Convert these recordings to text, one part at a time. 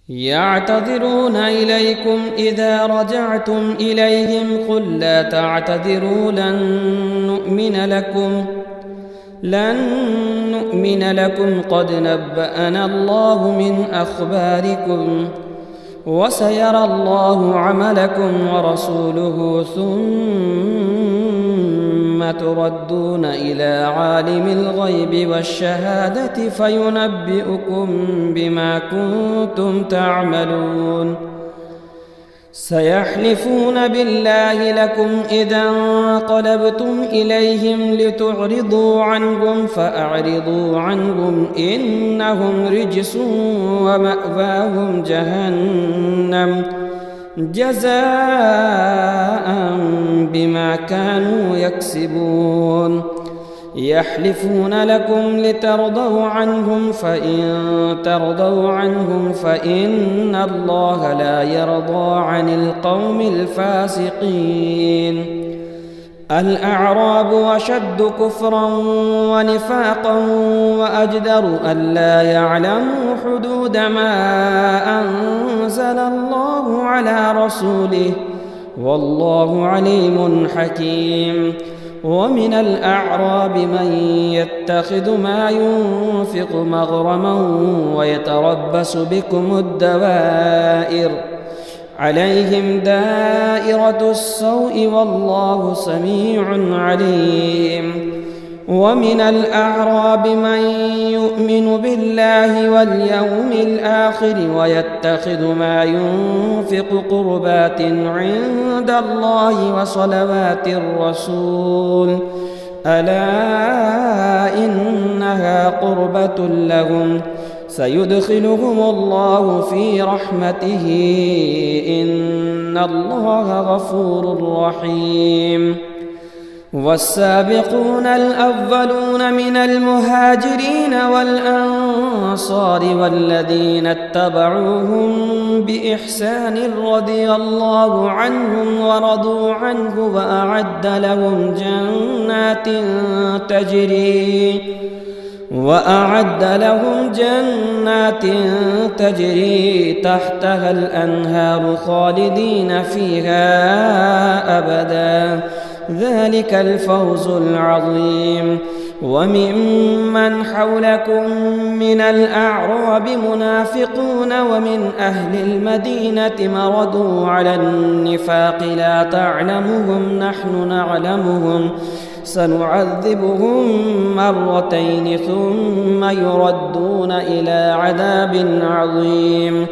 يعتذرون إليكم إذا رجعتم إليهم قل لا تعتذروا لن نؤمن لكم قد نبأنا الله من أخباركم وسيرى الله عملكم ورسوله ثم تردون إلى عالم الغيب والشهادة فينبئكم بما كنتم تعملون سيحلفون بالله لكم إذا انقلبتم إليهم لتعرضوا عنهم فأعرضوا عنهم إنهم رجس ومأواهم جهنم جزاء بما كانوا يكسبون يحلفون لكم لترضوا عنهم فإن ترضوا عنهم فإن الله لا يرضى عن القوم الفاسقين الأعراب أشد كفرا ونفاقا وأجدر ألا يعلموا حدود ما أنزل الله على رسوله والله عليم حكيم ومن الأعراب من يتخذ ما ينفق مغرما ويتربص بكم الدوائر عليهم دائرة السوء والله سميع عليم ومن الأعراب من يؤمن بالله واليوم الآخر ويتخذ ما ينفق قربات عند الله وصلوات الرسول ألا إنها قربة لهم سيدخلهم الله في رحمته إن الله غفور رحيم والسابقون الأولون من المهاجرين والأنصار والذين اتبعوهم بإحسان رضي الله عنهم ورضوا عنه وأعد لهم جنات تجري تحتها الأنهار خالدين فيها أبدا ذلك الفوز العظيم وممن حولكم من الأعراب منافقون ومن أهل المدينة مردوا على النفاق لا تعلمهم نحن نعلمهم سنعذبهم مرتين ثم يردون إلى عذاب عظيم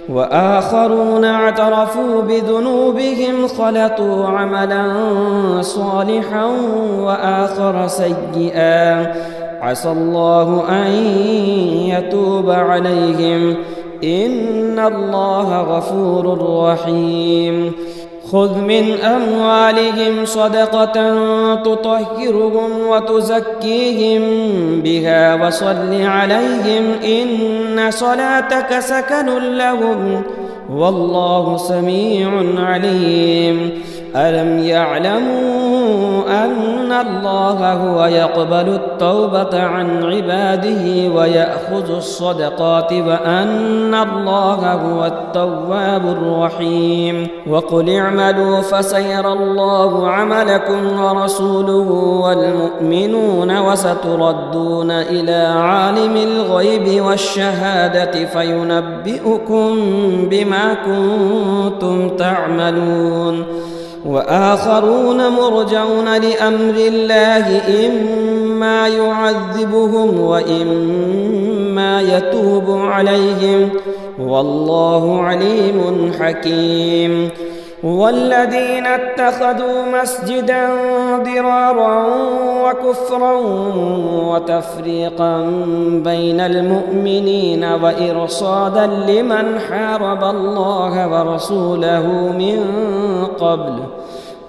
وآخرون اعترفوا بذنوبهم خلطوا عملا صالحا وآخر سيئا عسى الله أن يتوب عليهم إن الله غفور رحيم خذ من أموالهم صدقة تطهرهم وتزكيهم بها وصل عليهم إن صلاتك سكن لهم والله سميع عليم ألم يعلموا أن الله هو يقبل التوبة عن عباده ويأخذ الصدقات وأن الله هو التواب الرحيم وقل اعملوا فسيرى الله عملكم ورسوله والمؤمنون وستردون إلى عالم الغيب والشهادة فينبئكم بما كنتم تعملون وآخرون مرجون لأمر الله إما يعذبهم وإما يتوب عليهم والله عليم حكيم والذين اتخذوا مسجدا ضرارا وكفرا وتفريقا بين المؤمنين وإرصادا لمن حارب الله ورسوله من قبل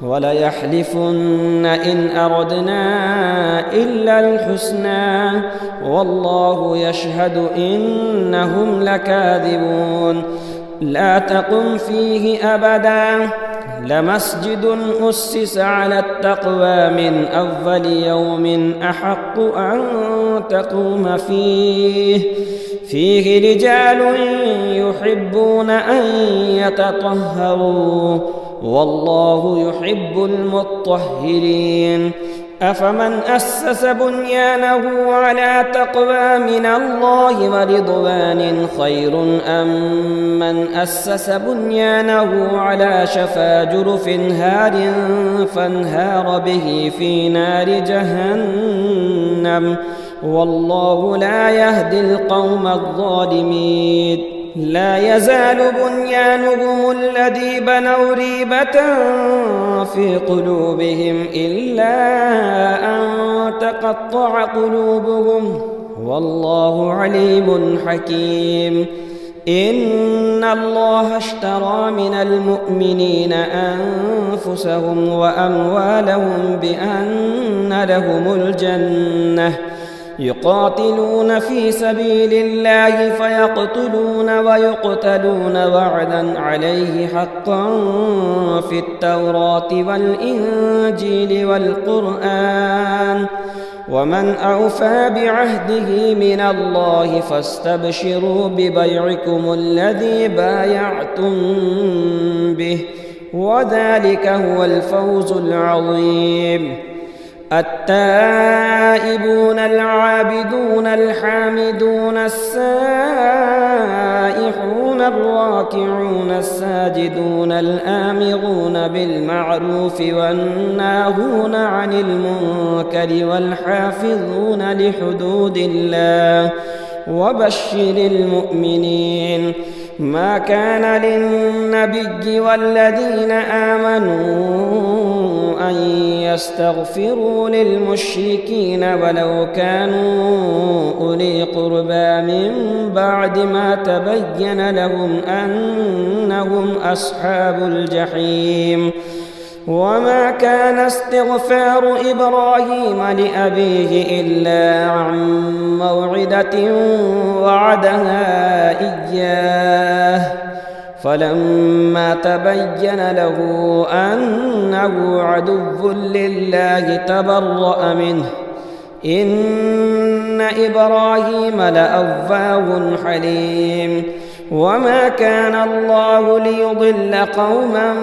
وليحلفن إن أردنا إلا الحسنى والله يشهد إنهم لكاذبون لا تقم فيه أبدا لمسجد أسس على التقوى من أول يوم أحق أن تقوم فيه رجال يحبون أن يتطهروا والله يحب المطهرين. أفمن أسس بنيانه على تقوى من الله ورضوان خير أم من أسس بنيانه على شفا جرف هار فانهار به في نار جهنم والله لا يهدي القوم الظالمين. لا يزال بنيانهم الذي بنوا ريبة في قلوبهم إلا أن تقطع قلوبهم والله عليم حكيم. إن الله اشترى من المؤمنين أنفسهم وأموالهم بأن لهم الجنة يقاتلون في سبيل الله فيقتلون ويقتلون وعدا عليه حقا في التوراة والإنجيل والقرآن ومن أوفى بعهده من الله فاستبشروا ببيعكم الذي بايعتم به وذلك هو الفوز العظيم. التائبون العابدون الحامدون السائحون الراكعون الساجدون الآمرون بالمعروف والناهون عن المنكر والحافظون لحدود الله وبشر المؤمنين. ما كان للنبي والذين آمنوا أن يستغفروا للمشركين ولو كانوا أولي قربى من بعد ما تبين لهم أنهم أصحاب الجحيم. وما كان استغفار إبراهيم لأبيه إلا عن موعدة وعدها إياه فلما تبين له أنه عدو لله تبرأ منه إن إبراهيم لأواه حليم. وما كان الله ليضل قوما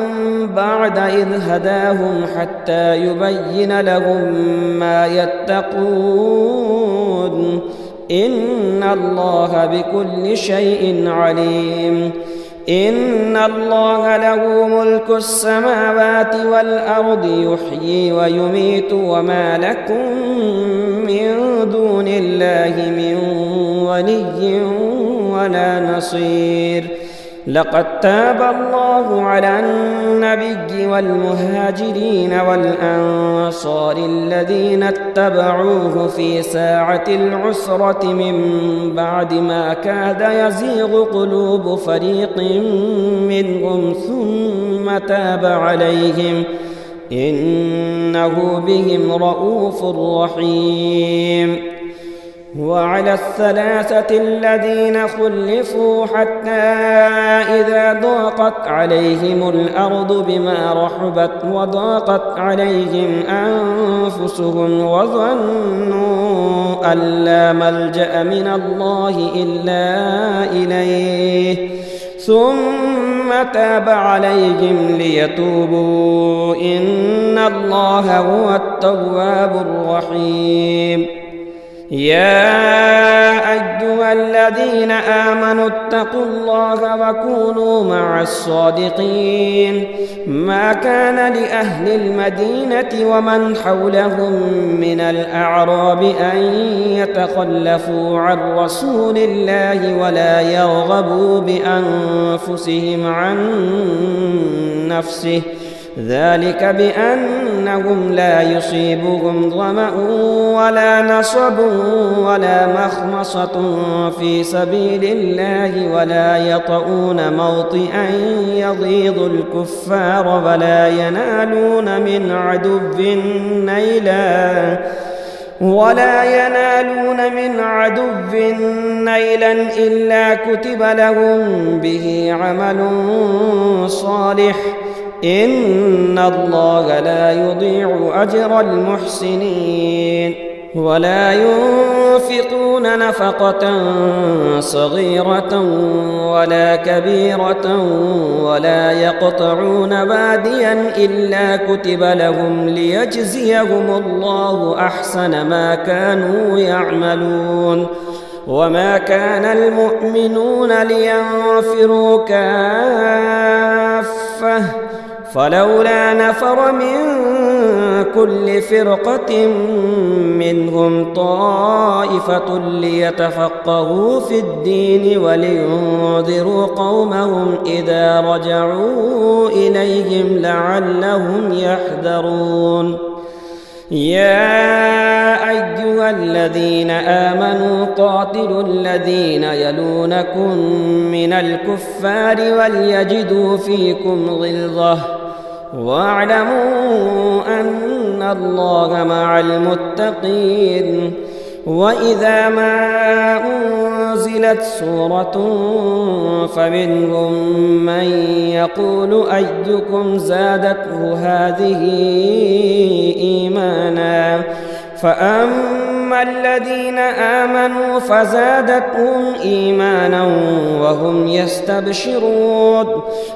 بعد إذ هداهم حتى يبين لهم ما يتقون إن الله بكل شيء عليم. إن الله له ملك السماوات والأرض يحيي ويميت وما لكم من دون الله من ولي ولا نصير. لقد تاب الله على النبي والمهاجرين والأنصار الذين اتبعوه في ساعة العسرة من بعد ما كاد يزيغ قلوب فريق منهم ثم تاب عليهم إنه بهم رءوف رحيم. وعلى الثلاثة الذين خلفوا حتى إذا ضاقت عليهم الأرض بما رحبت وضاقت عليهم أنفسهم وظنوا أن لا ملجأ من الله إلا إليه ثم تاب عليهم ليتوبوا إن الله هو التواب الرحيم. يا أيها الذين آمنوا اتقوا الله وكونوا مع الصادقين. ما كان لأهل المدينة ومن حولهم من الأعراب أن يتخلفوا عن رسول الله ولا يرغبوا بأنفسهم عن نفسه ذلك بأنهم لا يصيبهم ظمأ ولا نصب ولا مخمصة في سبيل الله ولا يطؤون موطئا يغيظ الكفار ولا ينالون من عدو نيلا إلا كتب لهم به عمل صالح إن الله لا يضيع أجر المحسنين. ولا ينفقون نفقة صغيرة ولا كبيرة ولا يقطعون واديا إلا كتب لهم ليجزيهم الله أحسن ما كانوا يعملون وما كان المؤمنون لينفروا كافة فلولا نفر من كل فرقة منهم طائفة ليتفقهوا في الدين ولينذروا قومهم إذا رجعوا إليهم لعلهم يحذرون يا أيها الذين آمنوا قاتلوا الذين يلونكم من الكفار وليجدوا فيكم غلظة واعلموا أن الله مع المتقين وإذا ما أنزلت سورة فمنهم من يقول أيكم زادته هذه إيمانا فأما الذين آمنوا فزادتهم إيمانا وهم يستبشرون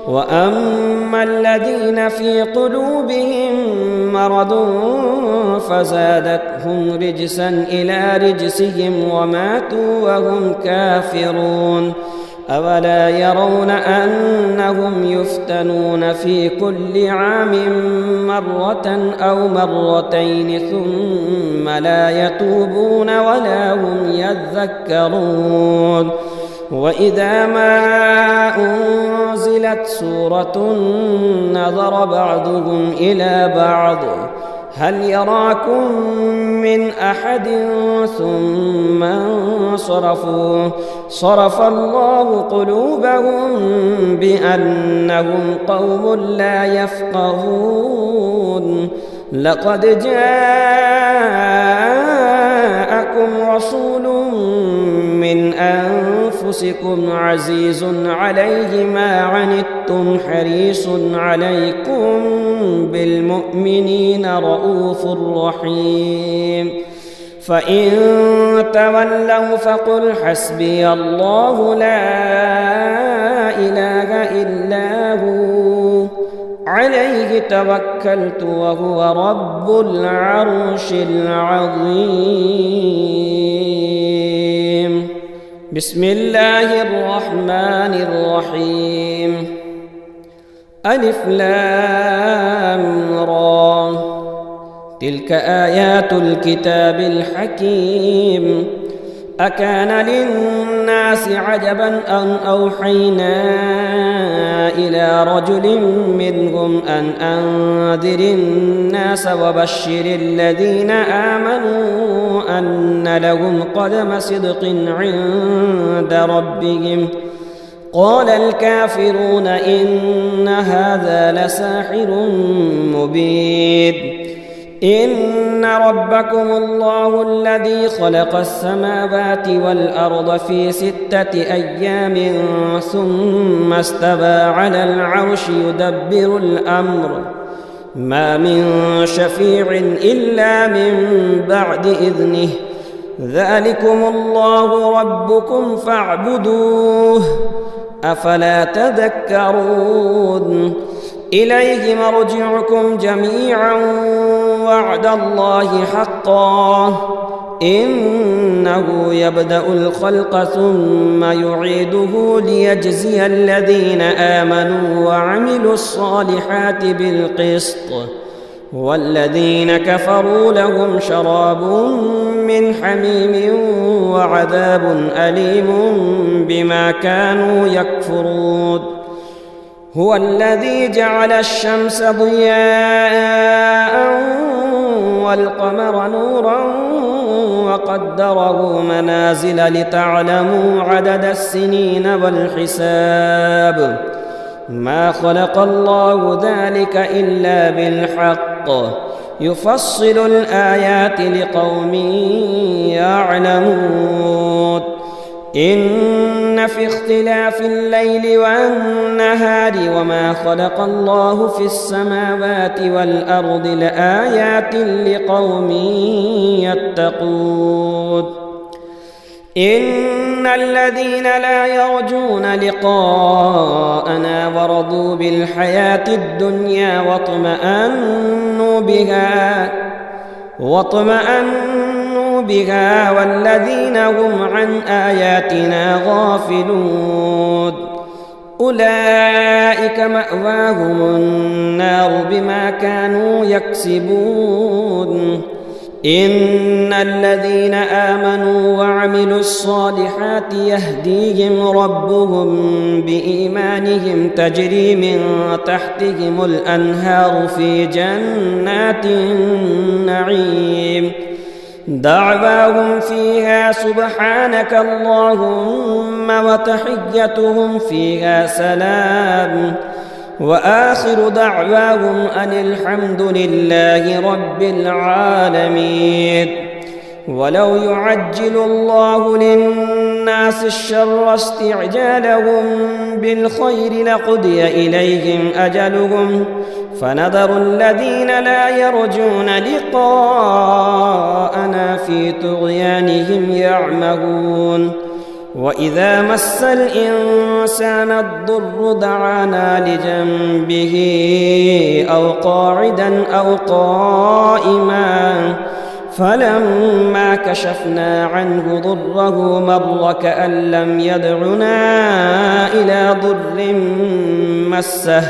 وأما الذين في قلوبهم مرض فزادتهم رجسا إلى رجسهم وماتوا وهم كافرون أولا يرون أنهم يفتنون في كل عام مرة أو مرتين ثم لا يتوبون ولا هم يذكرون وإذا ما أنزلت سورة نظر بعضهم إلى بعض هل يراكم من أحد ثم انصرفوا صرف الله قلوبهم بأنهم قوم لا يفقهون لقد جاءكم رسول من أنفسكم عزيز عليه ما عنتم حريص عليكم بالمؤمنين رؤوف رحيم فإن تولوا فقل حسبي الله لا إله إلا هو عليه توكلت وهو رب العرش العظيم بسم الله الرحمن الرحيم ألف لام را تلك آيات الكتاب الحكيم أكان للناس عجبا أن أوحينا إلى رجل منهم أن أنذر الناس وبشر الذين آمنوا أن لهم قدم صدق عند ربهم قال الكافرون إن هذا لساحر مبين إن ربكم الله الذي خلق السماوات والأرض في 6 أيام ثم استوى على العرش يدبر الأمر ما من شفيع إلا من بعد إذنه ذلكم الله ربكم فاعبدوه أفلا تذكرون إليه مرجعكم جميعا وعد الله حقا إنه يبدأ الخلق ثم يعيده ليجزي الذين آمنوا وعملوا الصالحات بالقسط والذين كفروا لهم شراب من حميم وعذاب أليم بما كانوا يكفرون هو الذي جعل الشمس ضياء والقمر نورا وقدره منازل لتعلموا عدد السنين والحساب ما خلق الله ذلك إلا بالحق يفصل الآيات لقوم يعلمون إن في اختلاف الليل والنهار وما خلق الله في السماوات والأرض لآيات لقوم يتقون إن الذين لا يرجون لقاءنا ورضوا بالحياة الدنيا واطمأنوا بها والذين هم عن آياتنا غافلون أولئك مأواهم النار بما كانوا يكسبون إن الذين آمنوا وعملوا الصالحات يهديهم ربهم بإيمانهم تجري من تحتهم الأنهار في جنات النعيم دعواهم فيها سبحانك اللهم وتحيتهم فيها سلام وآخر دعواهم أن الحمد لله رب العالمين ولو يعجل الله للناس الشر استعجالهم بالخير لقضي إليهم أجلهم فنذر الذين لا يرجون لقاءنا في طغيانهم يعمهون وإذا مس الإنسان الضر دعانا لجنبه أو قاعدا أو قائما فلما كشفنا عنه ضره مر كأن لم يدعنا إلى ضر مسه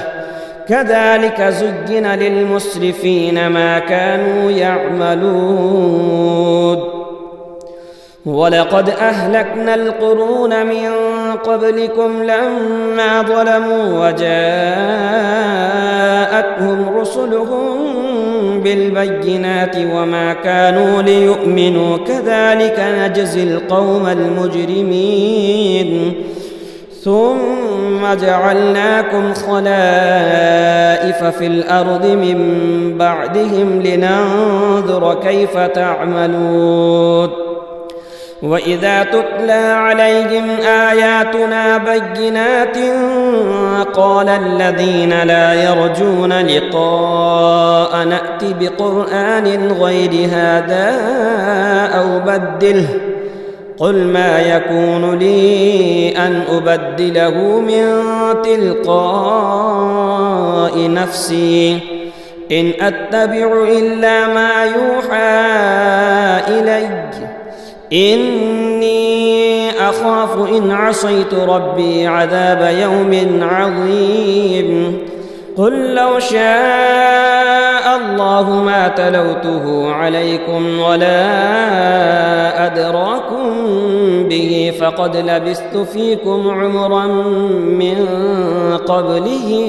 كذلك زين للمسرفين ما كانوا يعملون ولقد أهلكنا القرون من قبلكم لما ظلموا وجاءتهم رسلهم بالبينات وما كانوا ليؤمنوا كذلك نجزي القوم المجرمين ثم جعلناكم خلائف في الأرض من بعدهم لننظر كيف تعملون وإذا تتلى عليهم آياتنا بينات قال الذين لا يرجون لقاء نأت بقرآن غير هذا أو بدله قل ما يكون لي أن أبدله من تلقاء نفسي إن أتبع إلا ما يوحى إلي إني أخاف إن عصيت ربي عذاب يوم عظيم قل لو شاء الله ما تلوته عليكم ولا أدراكم به فقد لبثت فيكم عمرا من قبله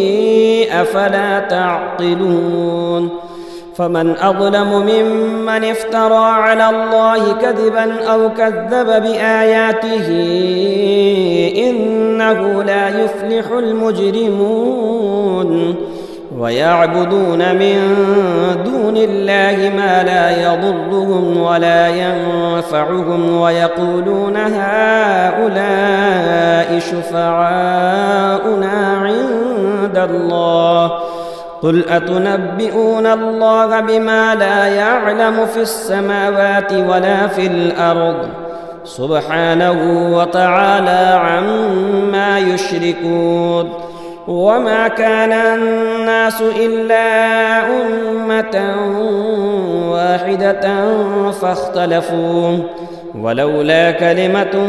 أفلا تعقلون فمن أظلم ممن افترى على الله كذبا أو كذب بآياته إنه لا يفلح المجرمون ويعبدون من دون الله ما لا يضرهم ولا ينفعهم ويقولون هؤلاء شفعاؤنا عند الله قل أتنبئون الله بما لا يعلم في السماوات ولا في الأرض سبحانه وتعالى عما يشركون وما كان الناس إلا أمة واحدة فاختلفوا ولولا كلمة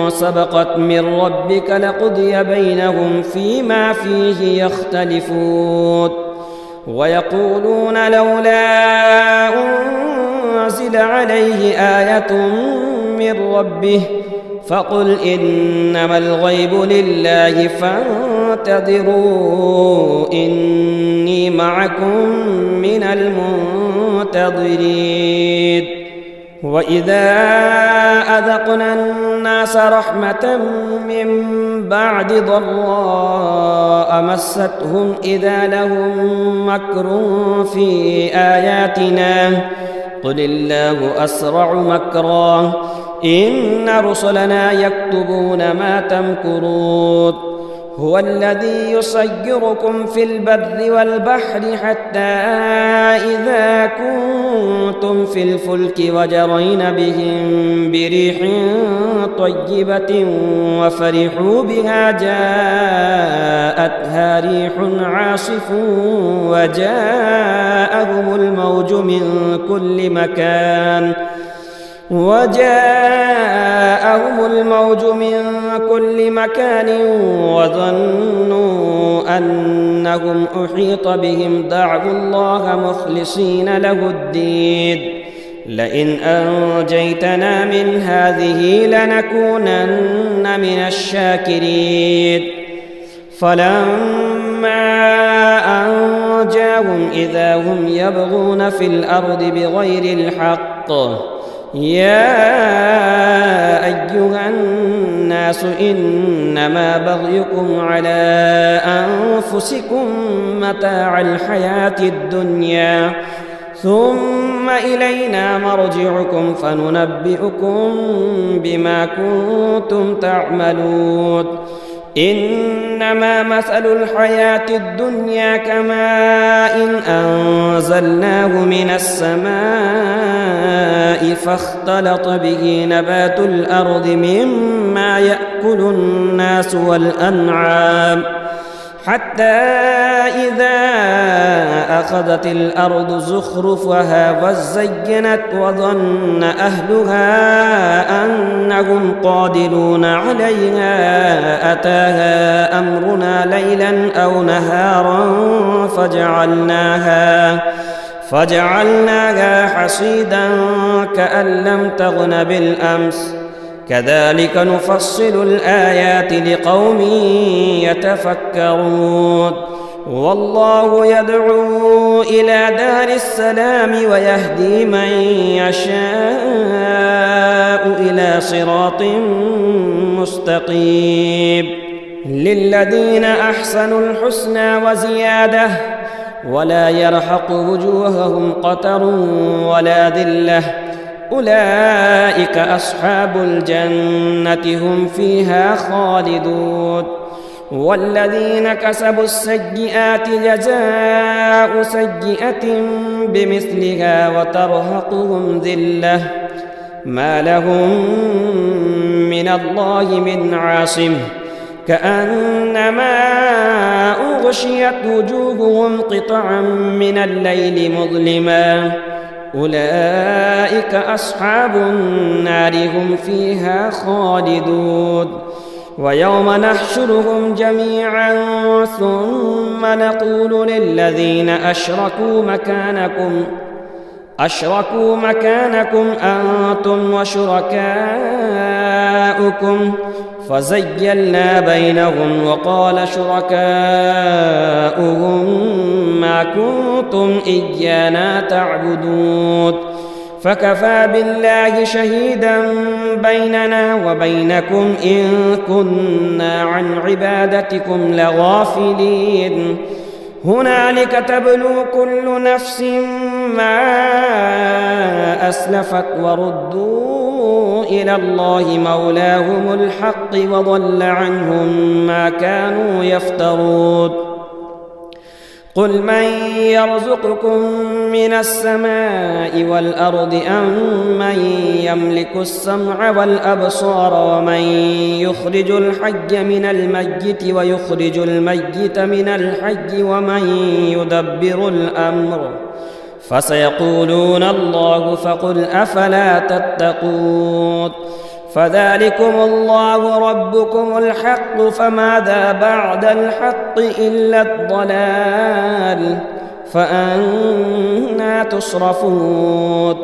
سبقت من ربك لقضي بينهم فيما فيه يختلفون ويقولون لولا أنزل عليه آية من ربه فقل إنما الغيب لله فانتظروا إني معكم من المنتظرين وإذا أذقنا الناس رحمة من بعد ضراء مستهم إذا لهم مكر في آياتنا قل الله أسرع مكرا إن رسلنا يكتبون ما تمكرون هو الذي يصيركم في البر والبحر حتى إذا كنتم في الفلك وجرين بهم بريح طيبة وفرحوا بها جاءتها ريح عاصف وجاءهم الموج من كل مكان وظنوا أنهم أحيط بهم دعوا الله مخلصين له الدين لئن أنجيتنا من هذه لنكونن من الشاكرين فلما أنجاهم إذا هم يبغون في الأرض بغير الحق يا أيها الناس إنما بغيكم على أنفسكم متاع الحياة الدنيا ثم إلينا مرجعكم فننبئكم بما كنتم تعملون إنما مثل الحياة الدنيا كماء أنزلناه من السماء فاختلط به نبات الأرض مما يأكل الناس والأنعام حتى إذا أخذت الأرض زخرفها وزينت وظن أهلها أنهم قادرون عليها أتاها أمرنا ليلا أو نهارا فجعلناها حصيدا كأن لم تغن بالأمس كذلك نفصل الآيات لقوم يتفكرون والله يدعو إلى دار السلام ويهدي من يشاء إلى صراط مستقيم للذين أحسنوا الحسنى وزيادة ولا يرحق وجوههم قتر ولا ذلة أولئك أصحاب الجنة هم فيها خالدون والذين كسبوا السيئات جزاء سيئة بمثلها وترهقهم ذلة ما لهم من الله من عاصم كأنما أغشيت وجوههم قطعا من الليل مظلما أولئك أصحاب النار هم فيها خالدون ويوم نحشرهم جميعا ثم نقول للذين أشركوا مكانكم أنتم وشركاؤكم فزيلنا بينهم وقال شركاؤهم ما كنتم إيانا تعبدون فكفى بالله شهيدا بيننا وبينكم إن كنا عن عبادتكم لغافلين هنالك تبلو كل نفس ما أسلفت وردوا إلى الله مولاهم الحق وضل عنهم ما كانوا يفترون قل من يرزقكم من السماء والأرض أم من يملك السمع والأبصار ومن يخرج الحي من الميت ويخرج الميت من الحي ومن يدبر الأمر فسيقولون الله فقل أفلا تتقون فذلكم الله ربكم الحق فماذا بعد الحق إلا الضلال فأنى تصرفون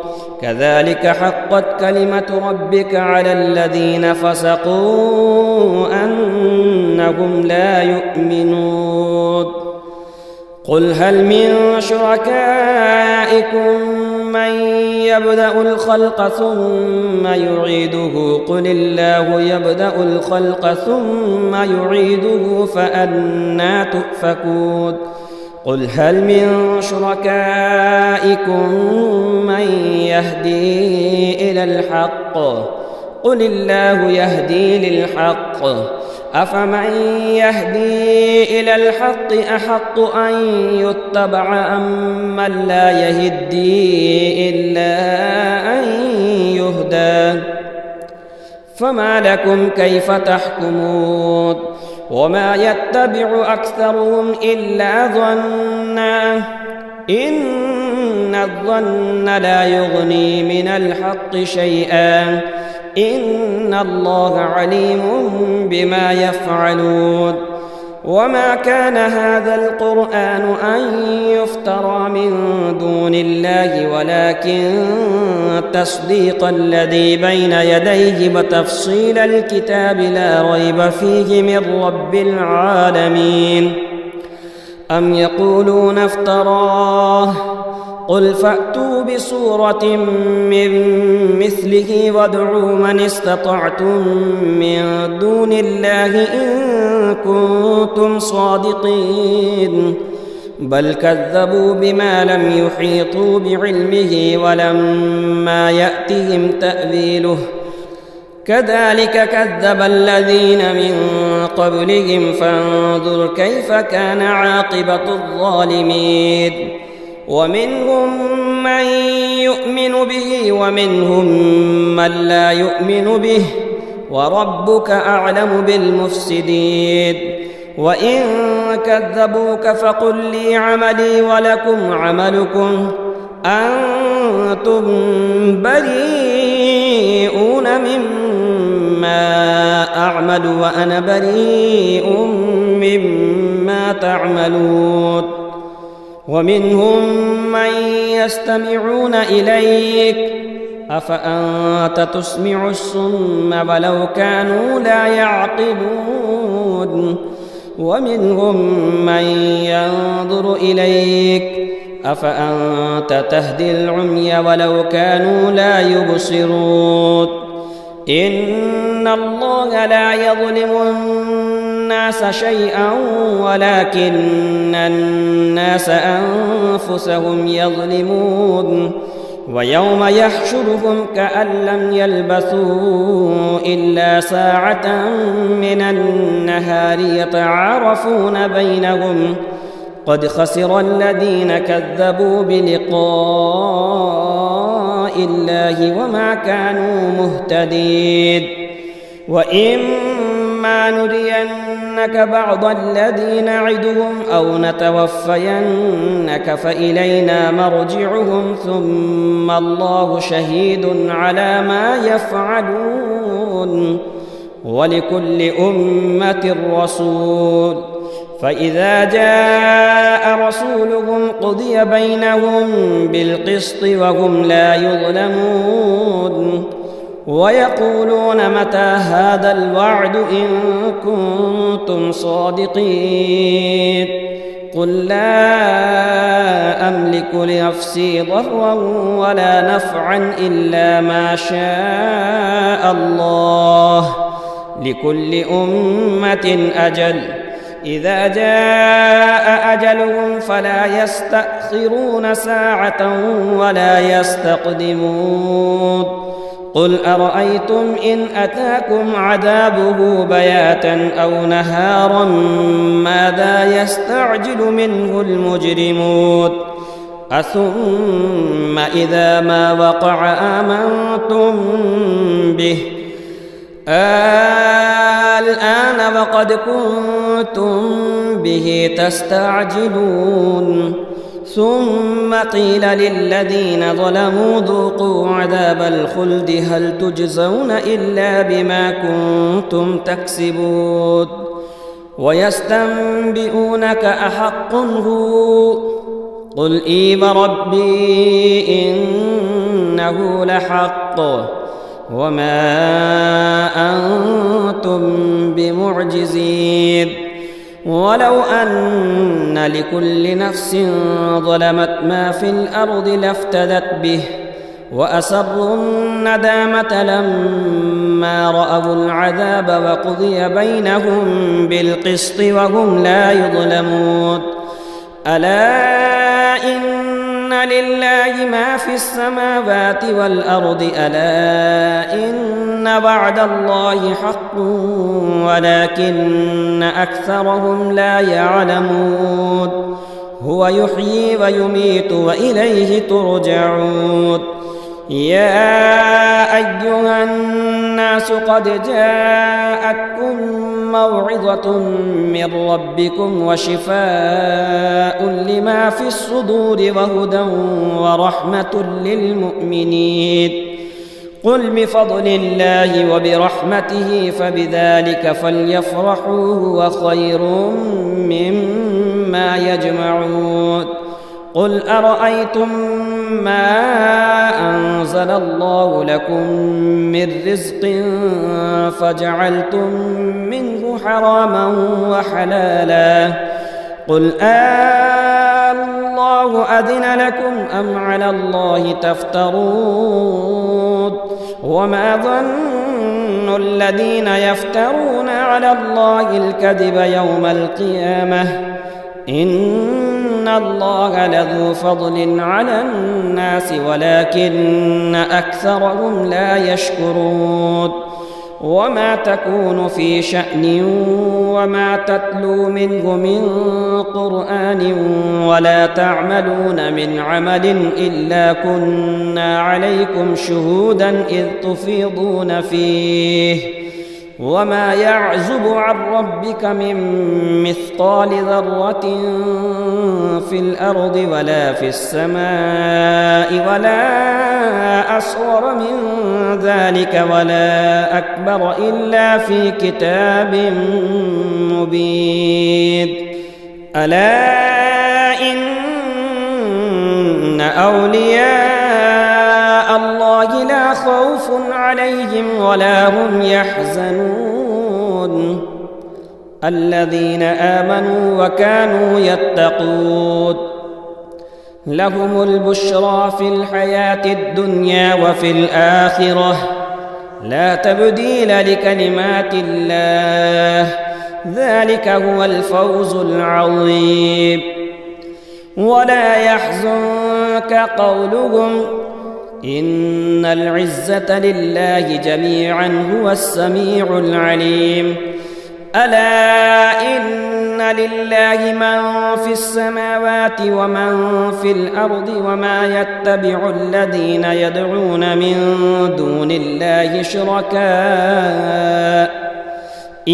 كذلك حقت كلمة ربك على الذين فسقوا أنهم لا يؤمنون قل هل من شركائكم من يبدأ الخلق ثم يعيده قل الله يبدأ الخلق ثم يعيده فأنى تؤفكون قل هل من شركائكم من يهدي إلى الحق قل الله يهدي للحق أفمن يهدي إلى الحق أحق أن يتبع أمن لا يهدي إلا أن يهدى فما لكم كيف تحكمون وما يتبع أكثرهم إلا ظنا إن الظن لا يغني من الحق شيئا إن الله عليم بما يفعلون وما كان هذا القرآن أن يفترى من دون الله ولكن تصديق الذي بين يديه وتفصيل الكتاب لا ريب فيه من رب العالمين أم يقولون افتراه قل فأتوا بسورة من مثله وادعوا من استطعتم من دون الله إن كنتم صادقين بل كذبوا بما لم يحيطوا بعلمه ولما يأتهم تأويله كذلك كذب الذين من قبلهم فانظر كيف كان عاقبة الظالمين ومنهم من يؤمن به ومنهم من لا يؤمن به وربك أعلم بالمفسدين وإن كذبوك فقل لي عملي ولكم عملكم أنتم بريئون مما أعمل وأنا بريء مما تعملون ومنهم من يستمعون إليك أفأنت تسمع الصم ولو كانوا لا يعقلون ومنهم من ينظر إليك أفأنت تهدي العمي ولو كانوا لا يبصرون إن الله لا يظلم الناس شيئا ولكن الناس أنفسهم يظلمون ويوم يحشرهم كأن لم يلبثوا إلا ساعة من النهار يتعارفون بينهم قد خسر الذين كذبوا بلقاء الله وما كانوا مهتدين وإما نرينك بعض الذي نعدهم أو نتوفينك فإلينا مرجعهم ثم الله شهيد على ما يفعلون ولكل أمة رسول فإذا جاء رسولهم قضي بينهم بالقسط وهم لا يظلمون ويقولون متى هذا الوعد إن كنتم صادقين قل لا أملك لنفسي ضرا ولا نفعا إلا ما شاء الله لكل أمة أجل إذا جاء أجلهم فلا يستأخرون ساعة ولا يستقدمون قل أرأيتم إن أتاكم عذابه بياتا أو نهارا ماذا يستعجل منه المجرمون أثم إذا ما وقع آمنتم به الآن وقد كنتم به تستعجلون ثم قيل للذين ظلموا ذوقوا عذاب الخلد هل تجزون إلا بما كنتم تكسبون ويستنبئونك أحق هو قل إي وربي إنه لحق وما أنتم بمعجزين ولو أن لكل نفس ظلمت ما في الأرض لافتدت به وأسروا الندامة لما رأوا العذاب وقضي بينهم بالقسط وهم لا يظلمون ألا إن لله ما في السماوات والأرض ألا إن وعد الله حق ولكن أكثرهم لا يعلمون هو يحيي ويميت وإليه ترجعون يا أيها الناس قد جاءتكم موعظة من ربكم وشفاء لما في الصدور وهدى ورحمة للمؤمنين قل بفضل الله وبرحمته فبذلك فليفرحوا هو خير مما يجمعون قل أرأيتم ما أنزل الله لكم من رزق فجعلتم منه حراما وحلالا قل الله أذن لكم أم على الله تفترون وما ظن الذين يفترون على الله الكذب يوم القيامة إن الله لذو فضل على الناس ولكن أكثرهم لا يشكرون وما تكون في شأن وما تتلو منه من قرآن ولا تعملون من عمل إلا كنا عليكم شهودا إذ تفيضون فيه وما يعزب عن ربك من مثقال ذرة في الأرض ولا في السماء ولا أصغر من ذلك ولا أكبر إلا في كتاب مبين ألا إن أولياء الله لا خوف عليهم ولا هم يحزنون الذين آمنوا وكانوا يتقون لهم البشرى في الحياة الدنيا وفي الآخرة لا تبديل لكلمات الله ذلك هو الفوز العظيم ولا يحزنك قولهم إن العزة لله جميعا هو السميع العليم ألا إن لله من في السماوات ومن في الأرض وما يتبع الذين يدعون من دون الله شركاء إن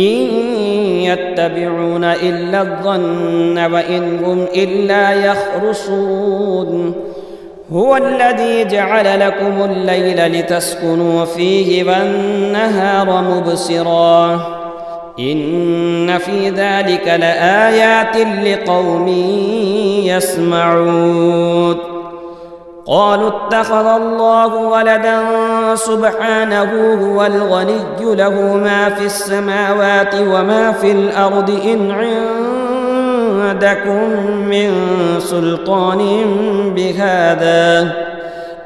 يتبعون إلا الظن وإن هم إلا يخرصون هو الذي جعل لكم الليل لتسكنوا فيه والنهار مبصرا إن في ذلك لآيات لقوم يسمعون قالوا اتخذ الله ولدا سبحانه هو الغني له ما في السماوات وما في الأرض إن عندكم من سلطان بهذا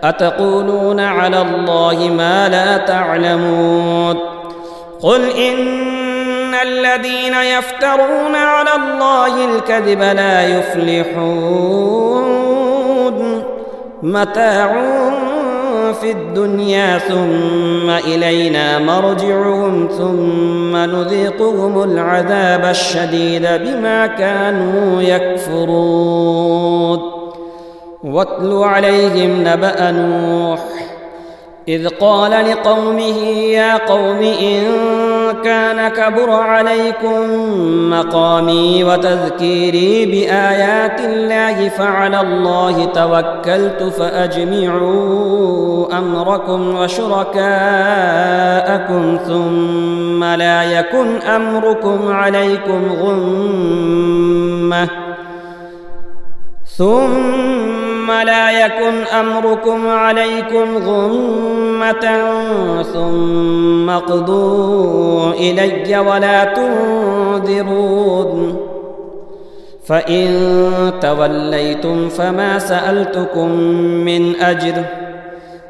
أتقولون على الله ما لا تعلمون قل إن الذين يفترون على الله الكذب لا يفلحون متاع في الدنيا ثم إلينا مرجعهم ثم نذيقهم العذاب الشديد بما كانوا يكفرون واتل عليهم نبأ نوح إذ قال لقومه يا قوم إن كان كبر عليكم مقامي وتذكيري بآيات الله فعلى الله توكلت فأجمعوا أمركم وشركاءكم ثم لا يكن أمركم عليكم غمة ثم اقضوا إلي ولا تنذرون فإن توليتم فما سألتكم من أجر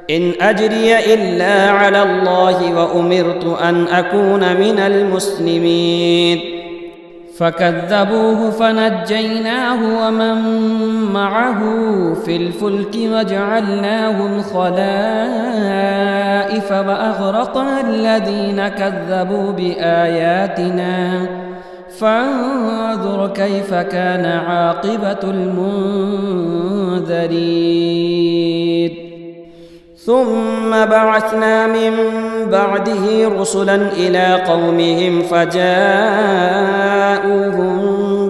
إن أجري إلا على الله وأمرت أن أكون من المسلمين فكذبوه فنجيناه ومن معه في الفلك وجعلناهم خلائف وأغرقنا الذين كذبوا بآياتنا فانظر كيف كان عاقبة المنذرين ثم بعثنا من بعده رسلا إلى قومهم فجاءوهم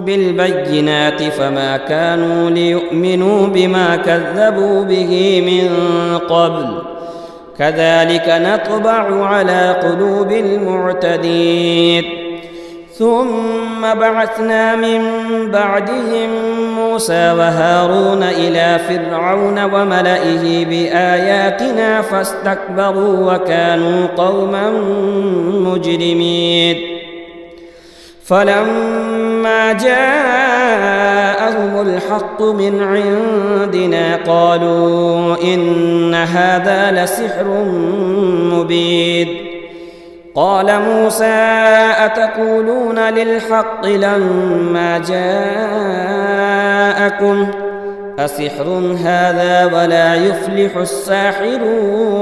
بالبينات فما كانوا ليؤمنوا بما كذبوا به من قبل كذلك نطبع على قلوب المعتدين ثم بعثنا من بعدهم موسى وهارون إلى فرعون وملئه بآياتنا فاستكبروا وكانوا قوما مجرمين فلما جاءهم الحق من عندنا قالوا إن هذا لسحر مبين قال موسى أتقولون للحق لما جاءكم أسحر هذا ولا يفلح الساحرون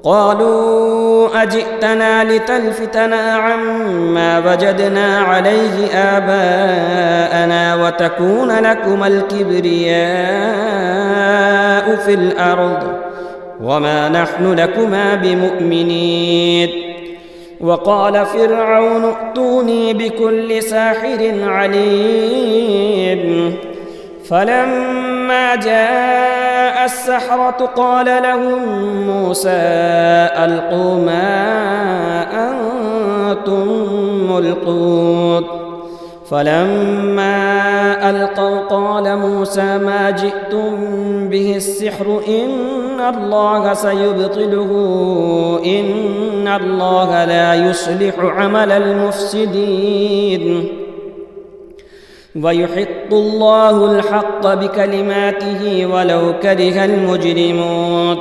قالوا أجئتنا لتلفتنا عما وجدنا عليه آباءنا وتكون لكما الكبرياء في الأرض وما نحن لكما بمؤمنين وقال فرعون ائتوني بكل ساحر عليم فلما جاء السحرة قال لهم موسى ألقوا ما أنتم ملقون فلما ألقوا قال موسى ما جئتم به السحر إن الله سيبطله إن الله لا يصلح عمل المفسدين ويحق الله الحق بكلماته ولو كره المجرمون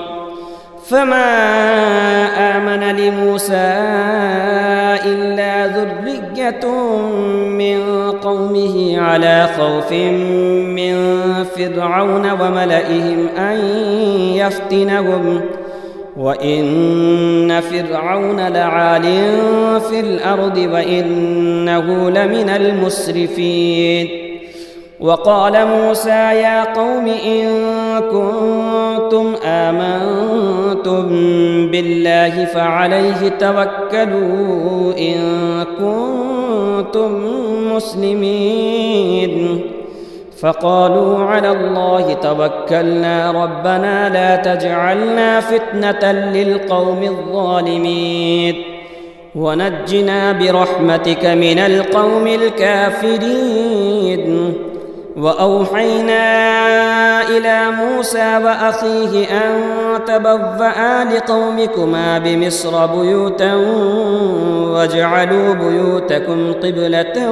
فما آمن لموسى إلا ذرية من قومه على خوف من فرعون وملئهم أن يفتنهم وإن فرعون لعال في الأرض وإنه لمن المسرفين وقال موسى يا قوم إن كنتم آمنتم بالله فعليه توكلوا إن كنتم مسلمين فقالوا على الله توكلنا ربنا لا تجعلنا فتنة للقوم الظالمين ونجنا برحمتك من القوم الكافرين وأوحينا إلى موسى وأخيه أن تبوأ لقومكما بمصر بيوتا واجعلوا بيوتكم قبلة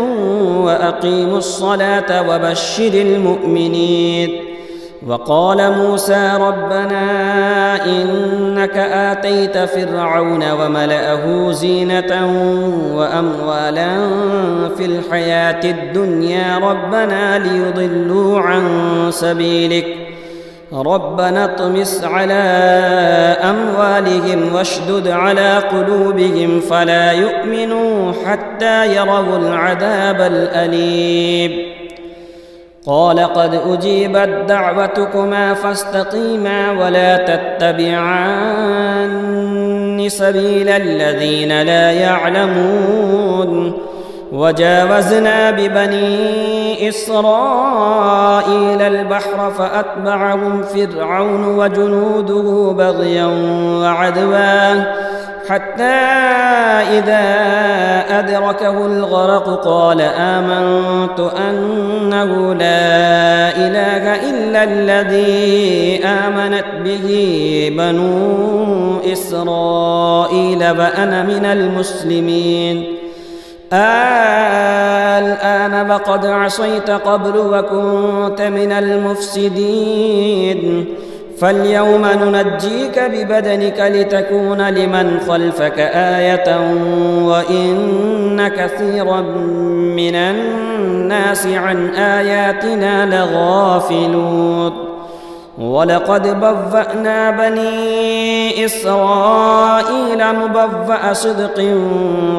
وأقيموا الصلاة وبشر المؤمنين وقال موسى ربنا إنك آتيت فرعون وملأه زينة وأموالا في الحياة الدنيا ربنا ليضلوا عن سبيلك ربنا اطمس على أموالهم واشدد على قلوبهم فلا يؤمنوا حتى يروا العذاب الأليم قال قد أجيبت دعوتكما فاستقيما ولا تتبعان سبيل الذين لا يعلمون وجاوزنا ببني إسرائيل البحر فأتبعهم فرعون وجنوده بغيا وعدوا حتى إذا أدركه الغرق قال آمنت أنه لا إله إلا الذي آمنت به بنو إسرائيل وأنا من المسلمين الآن وقد عصيت قبل وكنت من المفسدين فاليوم ننجيك ببدنك لتكون لمن خلفك آية وإن كثيرا من الناس عن آياتنا لغافلون ولقد بوأنا بني إسرائيل مبوأ صدق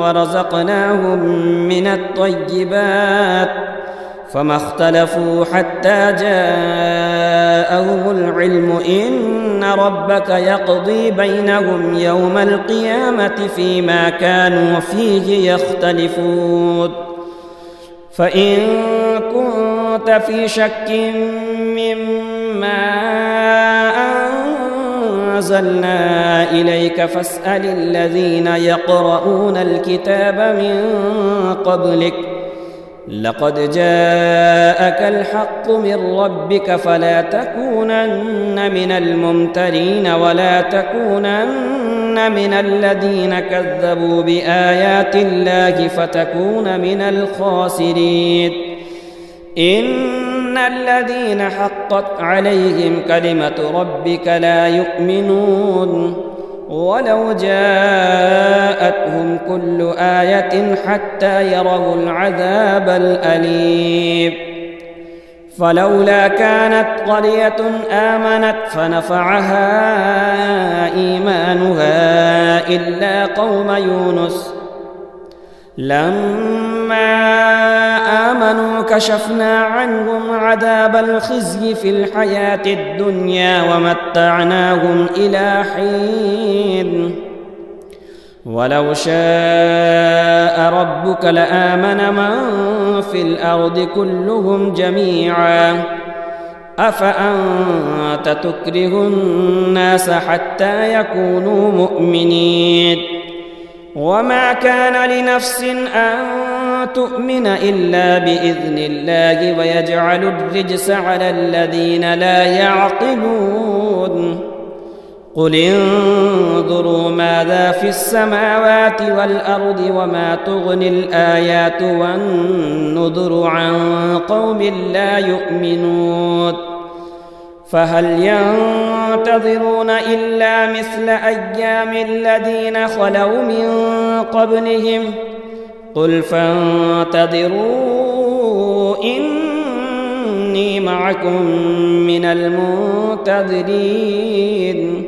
ورزقناهم من الطيبات فما اختلفوا حتى جاءهم العلم إن ربك يقضي بينهم يوم القيامة فيما كانوا فيه يختلفون فإن كنت في شك مما أنزلنا إليك فاسأل الذين يقرؤون الكتاب من قبلك لقد جاءك الحق من ربك فلا تكونن من الممترين ولا تكونن من الذين كذبوا بآيات الله فتكون من الخاسرين إن الذين حقت عليهم كلمة ربك لا يؤمنون ولو جاءتهم كل آية حتى يروا العذاب الأليم فلولا كانت قرية آمنت فنفعها إيمانها إلا قوم يونس لما آمنوا كشفنا عنهم عذاب الخزي في الحياة الدنيا ومتعناهم إلى حين ولو شاء ربك لآمن من في الأرض كلهم جميعا أفأنت تكره الناس حتى يكونوا مؤمنين وما كان لنفس أن تؤمن إلا بإذن الله ويجعل الرجس على الذين لا يعقلون قل انظروا ماذا في السماوات والأرض وما تغني الآيات والنذر عن قوم لا يؤمنون فهل ينتظرون إلا مثل أيام الذين خلوا من قبلهم قل فانتظروا إني معكم من المنتظرين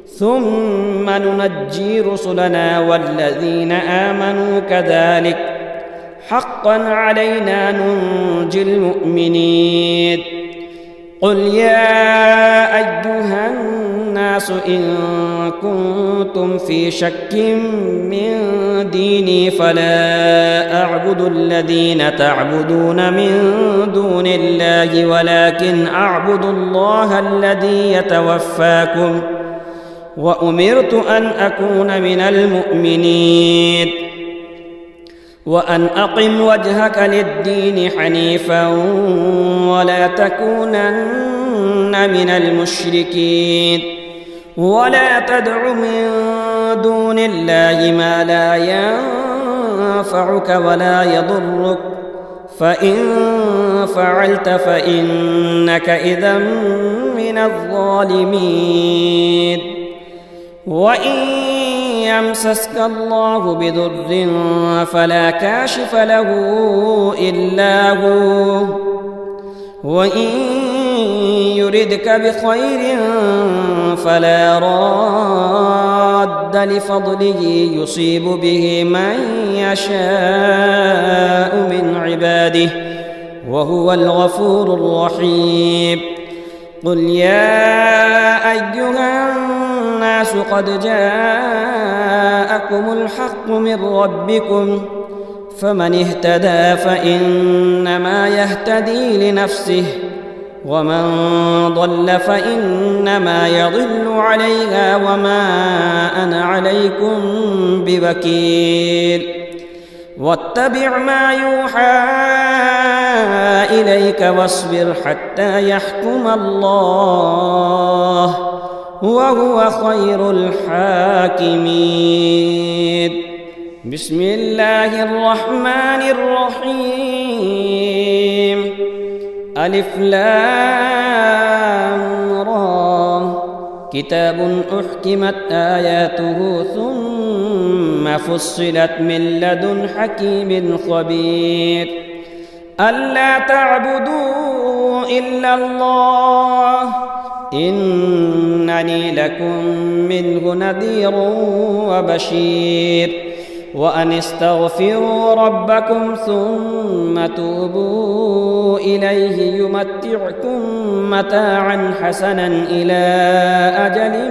ثم ننجي رسلنا والذين آمنوا كذلك حقا علينا ننجي المؤمنين قل يا أيها الناس إن كنتم في شك من ديني فلا أعبد الذين تعبدون من دون الله ولكن أعبد الله الذي يتوفاكم وأمرت أن أكون من المؤمنين وأن أقم وجهك للدين حنيفا ولا تكونن من المشركين ولا تدع من دون الله ما لا ينفعك ولا يضرك فإن فعلت فإنك إذا من الظالمين وإن يمسسك الله بضر فلا كاشف له إلا هو وإن يردك بخير فلا راد لفضله يصيب به من يشاء من عباده وهو الغفور الرحيم قل يا أيها الناس قد جاءكم الحق من ربكم فمن اهتدى فإنما يهتدي لنفسه ومن ضل فإنما يضل عليها وما أنا عليكم بوكيل واتبع ما يوحى إليك واصبر حتى يحكم الله وهو خير الحاكمين بسم الله الرحمن الرحيم ألف لام را كتاب أحكمت آياته ثم فصلت من لدن حكيم خبير ألا تعبدوا إلا الله إنني لكم منه نذير وبشير وأن استغفروا ربكم ثم توبوا إليه يمتعكم متاعا حسنا إلى أجل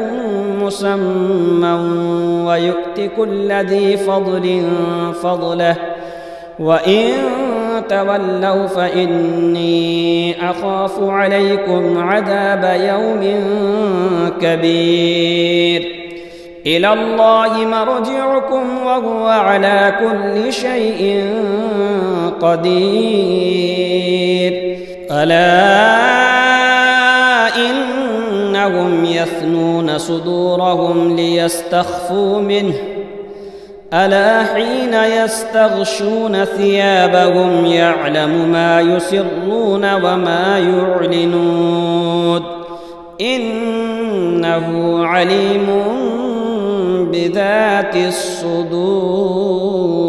مسمى ويؤت كل ذي فضل فضله وإن تولوا فإني أخاف عليكم عذاب يوم كبير إلى الله مرجعكم وهو على كل شيء قدير ألا إنهم يثنون صدورهم ليستخفوا منه ألا حين يستغشون ثيابهم يعلم ما يسرون وما يعلنون إنه عليم بذات الصدور